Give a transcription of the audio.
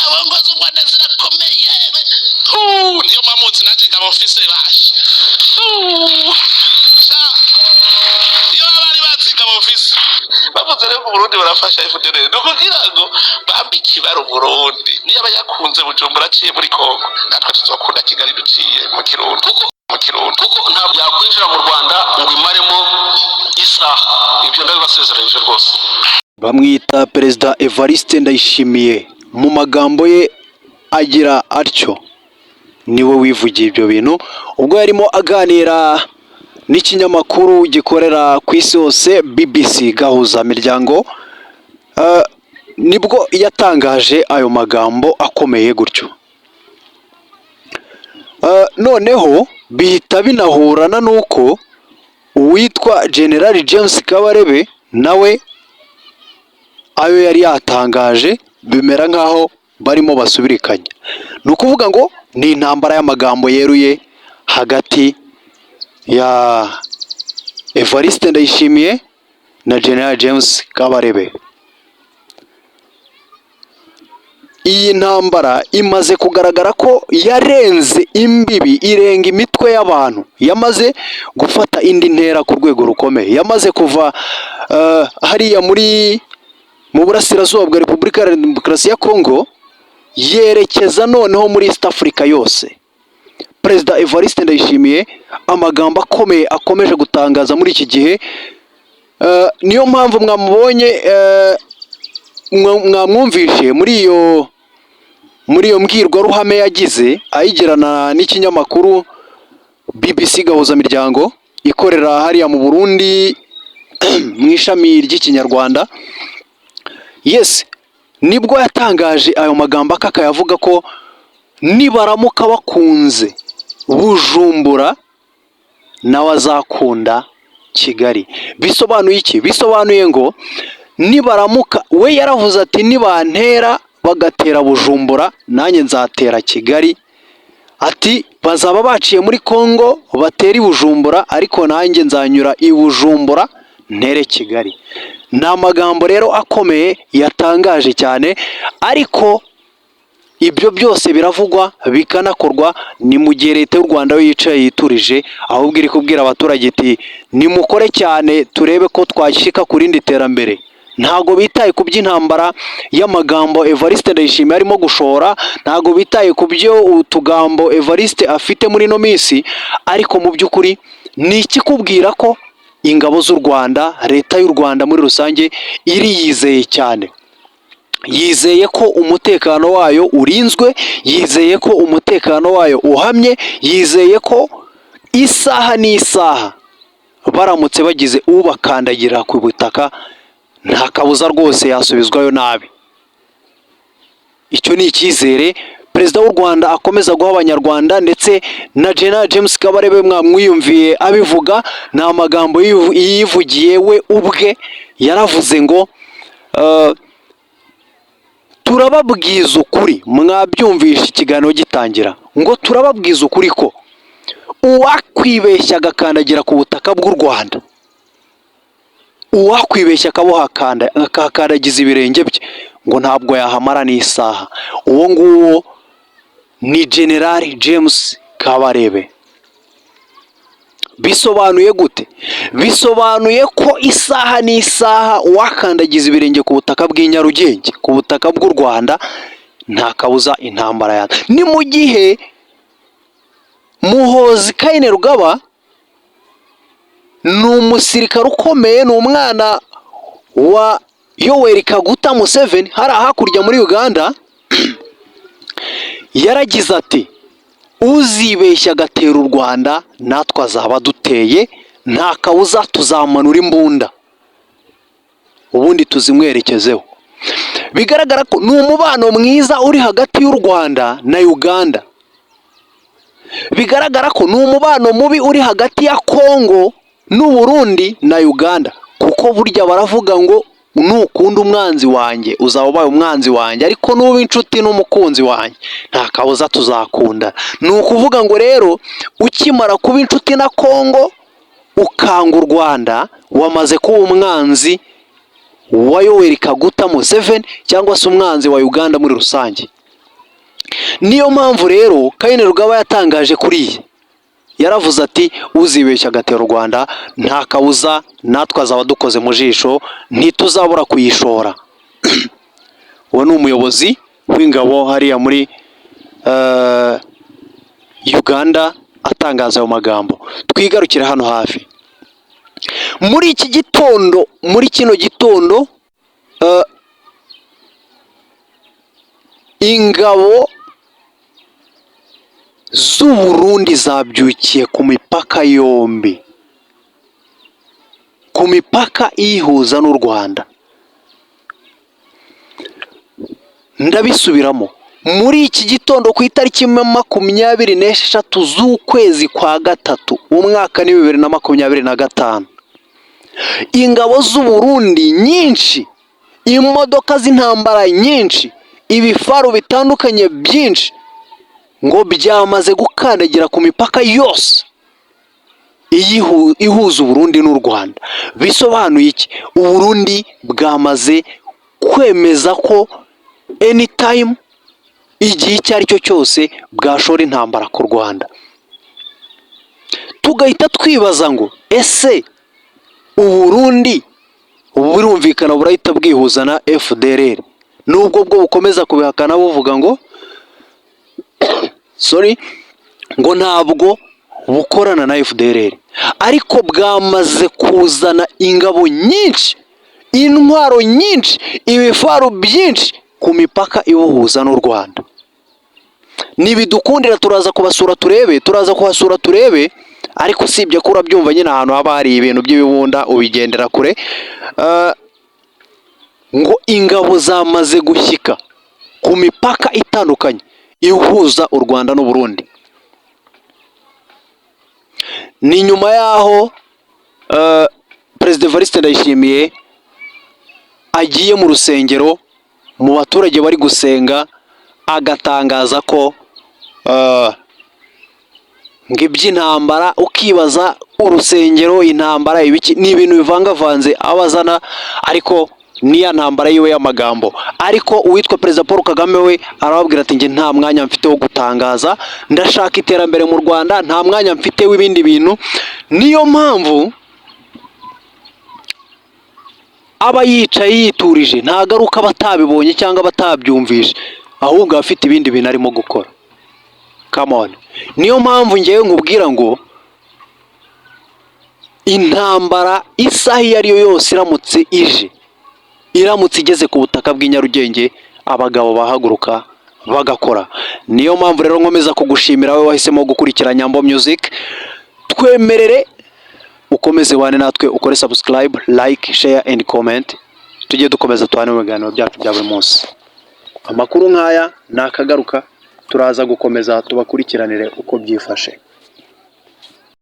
ngo z'u Rwanda zirakomeye niyo mamutsi naje ngaba office bashi iyo abari batsiga office bavuze rero ku Burundi barafasha FDL kugira ngo bambike baro Burundi niyo abayakunze Bujumbura aciye muri Kongo natwe tuzokunda Kigali duciye mu Kirundo kuko ntabwo yakwinjira mu Rwanda ngo imaremo isaha ibyo ndabibasezeranyije rwose. Bamwita Perezida Evariste Ndayishimiye mu magambo ye agira atyo, niwe wivugiye ibyo bintu ubwo yarimo aganira n'ikinyamakuru gikorera ku isi hose BBC gahuza miryango, nibwo yatangaje ayo magambo akomeye gutyo. Noneho bihita binahurana nuko uwitwa General James Kabarebe nawe ayo yari yatangaje bimera nkaho barimo basubirikanya. Ni ukuvuga ngo ni intambara y'amagambo yeruye hagati ya Evariste Ndayishimiye na General James Kabarebe. Iyi ntambara imaze kugaragara ko yarenze imbibi, irenga imitwe y'abantu, yamaze gufata indi ntera ku rwego rukomeye, yamaze kuva hariya mu burasirazuba bwa Repubulika ya Demokarasi ya Kongo yerekeza noneho muri East Africa yose. Perezida Evariste Ndayishimiye amagambo akomeye akomeje gutangaza muri iki gihe, niyo mpamvu mwamubonye mwamwumvishe muri iyo mbwirwaruhame yagize ayigirana n'ikinyamakuru BBC gahuza miryango ikorera hariya mu Burundi mu ishami ry'ikinyarwanda. Yes, nibwo yatangaje ayo magambo akayavuga ko nibaramuka bakunze Bujumbura nawe azakunda Kigali. Bisobanuye iki? Bisobanuye ngo nibaramuka, we yaravuze ati nibantera bagatera Bujumbura nanjye nzatera Kigali, ati bazaba baciye muri Kongo batera Bujumbura ariko nanjye nzanyura i Bujumbura ntere Kigali. Ni amagambo rero akomeye yatangaje cyane, ariko ibyo byose biravugwa bikanakorwa ni mu gihe leta y'u Rwanda yo yicaye yiturije, ahubwo iri kubwira abaturage iti nimukore cyane turebe ko twashyika ku rindi terambere. Ntago bitaye ku by'intambara y'amagambo Evariste Ndayishimiye arimo gushora, ntago bitaye ku byo utugambo Evariste afite muri no minsi, ariko mu by'ukuri ni ikikubwira ko ingabo z'u Rwanda, leta y'u Rwanda muri rusange iriyizeye cyane. Yizeye ko umutekano wayo urinzwe, yizeye ko umutekano wayo uhamye, yizeye ko isaha n'isaha baramutse bagize ubakandagira ku butaka nta kabuza rwose yasubizwayo nabi. Icyo ni icyizere Perezida w'u Rwanda akomeza guha Abanyarwanda, ndetse na General James Kabarebe mwamwiyumviye abivuga, ni amagambo yivugiye we ubwe. Yaravuze ngo turababwiza ukuri, mwabyumvisha ikiganiro gitangira, ngo turababwiza ukuri ko uwakwibeshya agakandagira ku butaka bw'u Rwanda, uwakwibeshya akahakandagiza ibirenge bye, ngo ntabwo yahamara n'isaha. Uwo nguwo ni General James Kabarebe. Bisobanuye gute? Bisobanuye ko isaha n'isaha wakandagiza ibirenge ku butaka bw'i Nyarugenge, ku butaka bw'u Rwanda, nta kabuza intambara ya. Ni mu gihe Muhoozi Kainerugaba ni umusirikare ukomeye, ni umwana wa Yoweri Kaguta Museveni hari hakurya muri Uganda, yaragize ati uzibeshya agatera u Rwanda natwe azaba duteye, nta kabuza tuzamanura imbunda ubundi tuzimwerekezeho. Bigaragara ko ni umubano mwiza uri hagati y'u Rwanda na Uganda. Bigaragara ko ni umubano mubi uri hagati ya Kongo n'u Burundi na Uganda, kuko burya baravuga ngo nukunda umwanzi wanjye uzaba ubaye umwanzi wanjye, ariko nuba inshuti n'umukunzi wanjye nta kabuza tuzakunda. Ni ukuvuga ngo rero ukimara kuba inshuti na Kongo ukanga u Rwanda, wamaze kuba umwanzi wa Yoweri Kaguta Museveni cyangwa se umwanzi wa Uganda muri rusange. Niyo mpamvu rero Kayini Rugaba yatangaje kuriya, yaravuze ati uzibeshya agatera u Rwanda nta kabuza natwe azaba dukoze mu jisho ntituzabura kuyishora. uwo ni umuyobozi w'ingabo hariya muri Uganda atangaza ayo magambo. Twigarukire hano hafi muri iki gitondo, muri kino gitondo ingabo z'u Burundi zabyukiye ku mipaka yombi, ku mipaka iyihuza n'u Rwanda. Ndabisubiramo, muri iki gitondo ku itariki 26 z'ukwezi kwa gatatu umwaka ni 2025, ingabo z'u Burundi nyinshi, imodoka z'intambara nyinshi, ibifaru bitandukanye byinshi ngo byamaze gukandagira ku mipaka yose ihuza u Burundi n'u Rwanda. Bisobanuye iki? U Burundi bwamaze kwemeza ko anytime, igihe icyo ari cyo cyose bwashora intambara ku Rwanda. Tugahita twibaza ngo ese u Burundi ubu birumvikana burahita bwihuza na FDLR, nubwo bwo bukomeza kubihakana buvuga ngo ngo ntabwo bukorana na FDLR, ariko bwamaze kuzana ingabo nyinshi, intwaro nyinshi, ibifaru byinshi ku mipaka ibuhuza n'u Rwanda. Nibidukundira turaza kubasura turebe, turaza kuhasura turebe, ariko usibye ko urabyumva nyine ahantu haba hari ibintu by'ibibunda ubigendera kure. Ngo ingabo zamaze gushyika ku mipaka itandukanye ihuza u Rwanda n'u Burundi. Ni nyuma yaho Perezida Evariste Ndayishimiye agiye mu rusengero mu baturage bari gusenga, agatangaza ko ngo iby'intambara, ukibaza urusengero, intambara, ibiki, ni ibintu bivangavanze abazana, ariko niya ntambara yiwe y'amagambo. Ariko uwitwa Perezida Paul Kagame we arababwira ati njye nta mwanya mfite wo gutangaza, ndashaka iterambere mu Rwanda, nta mwanya mfite w'ibindi bintu. Niyo mpamvu aba yicaye yiturije, ntagaruka batabibonye cyangwa batabyumvishe, ahubwo afite ibindi bintu arimo gukora. Come on. Niyo mpamvu ngewe nkubwira ngo intambara isaha iyo ari yo yose iramutse igeze ku butaka bw'i Nyarugenge, abagabo bahaguruka bagakora. Niyo mpamvu rero nkomeza kugushimira wowe wahisemo gukurikira Nyambo Music. Twemerere ukomeze wane natwe, ukore subscribe, like, share and comment, tujye dukomeza tubane mu biganiro byacu bya buri munsi. Amakuru nk'aya nakagaruka turaza gukomeza tubakurikiranire uko byifashe.